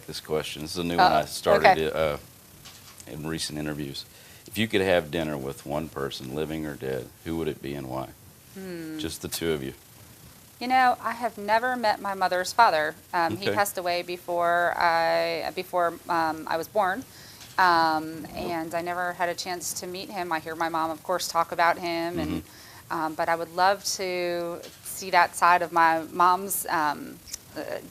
this question. This is a new one I started in recent interviews. If you could have dinner with one person, living or dead, who would it be and why? Just the two of you. You know, I have never met my mother's father. He passed away before I was born, and I never had a chance to meet him. I hear my mom, of course, talk about him, and but I would love to see that side of my mom's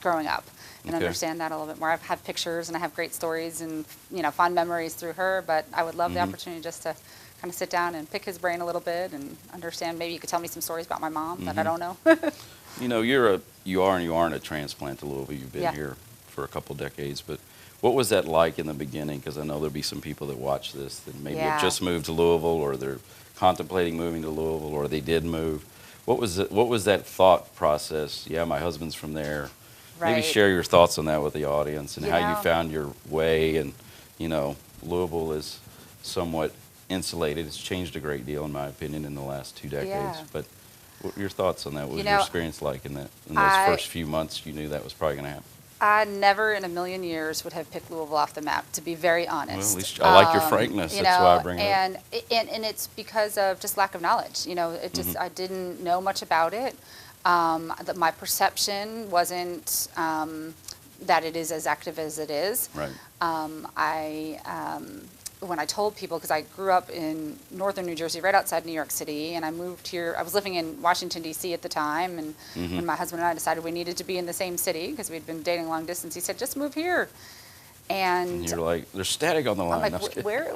growing up and understand that a little bit more. I've had pictures and I have great stories and fond memories through her, but I would love the opportunity just to kind of sit down and pick his brain a little bit and understand. Maybe you could tell me some stories about my mom that I don't know. You are and you aren't a transplant to Louisville. You've been here for a couple decades, but what was that like in the beginning? Because I know there'll be some people that watch this that maybe have just moved to Louisville, or they're contemplating moving to Louisville, or they did move. What was that thought process? Yeah, my husband's from there. Right. Maybe share your thoughts on that with the audience and how you found your way. And Louisville is somewhat insulated. It's changed a great deal, in my opinion, in the last 2 decades. Yeah. But what were your thoughts on that? What was your experience like in those first few months you knew that was probably going to happen? I never in a million years would have picked Louisville off the map, to be very honest. Well, at least I like your frankness. That's why I bring it up. And it's because of just lack of knowledge. It just I didn't know much about it. That my perception wasn't that it is as active as it is. Right. When I told people, because I grew up in northern New Jersey, right outside New York City, and I moved here. I was living in Washington, D.C. at the time, and when my husband and I decided we needed to be in the same city because we'd been dating long distance, he said, just move here. And you're like, there's static on the line. I'm like, where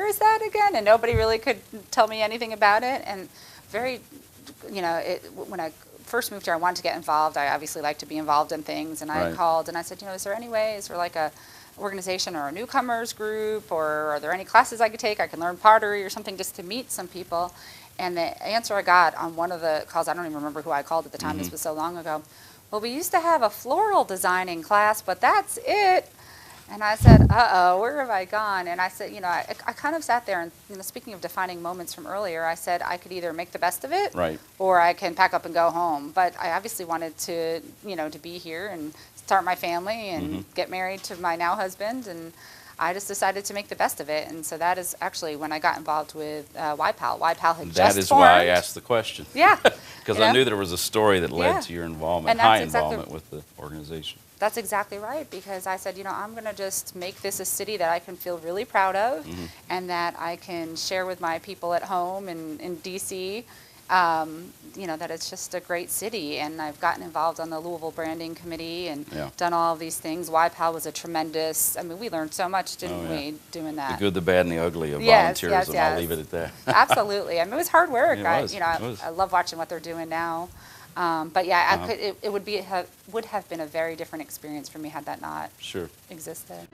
is that again? And nobody really could tell me anything about it. And when I first moved here, I wanted to get involved. I obviously like to be involved in things, and I called and I said, is there any way, is there like a organization or a newcomers group, or are there any classes I could take? I can learn pottery or something just to meet some people. And the answer I got on one of the calls, I don't even remember who I called at the time, this was so long ago, well, we used to have a floral designing class, but that's it. And I said, uh-oh, where have I gone? And I said, I kind of sat there and, speaking of defining moments from earlier, I said I could either make the best of it, or I can pack up and go home. But I obviously wanted to, to be here and start my family and get married to my now husband. And I just decided to make the best of it. And so that is actually when I got involved with YPAL. YPAL had just formed. That is why I asked the question. Yeah. Because I knew there was a story that led to your involvement, involvement with the organization. That's exactly right, because I said, I'm going to just make this a city that I can feel really proud of and that I can share with my people at home in D.C., that it's just a great city. And I've gotten involved on the Louisville Branding Committee and done all of these things. YPAL was a tremendous, we learned so much, didn't we, doing that? The good, the bad, and the ugly of volunteerism. I'll leave it at that. Absolutely. It was hard work. It was. I love watching what they're doing now. But yeah, it would have been a very different experience for me had that not existed.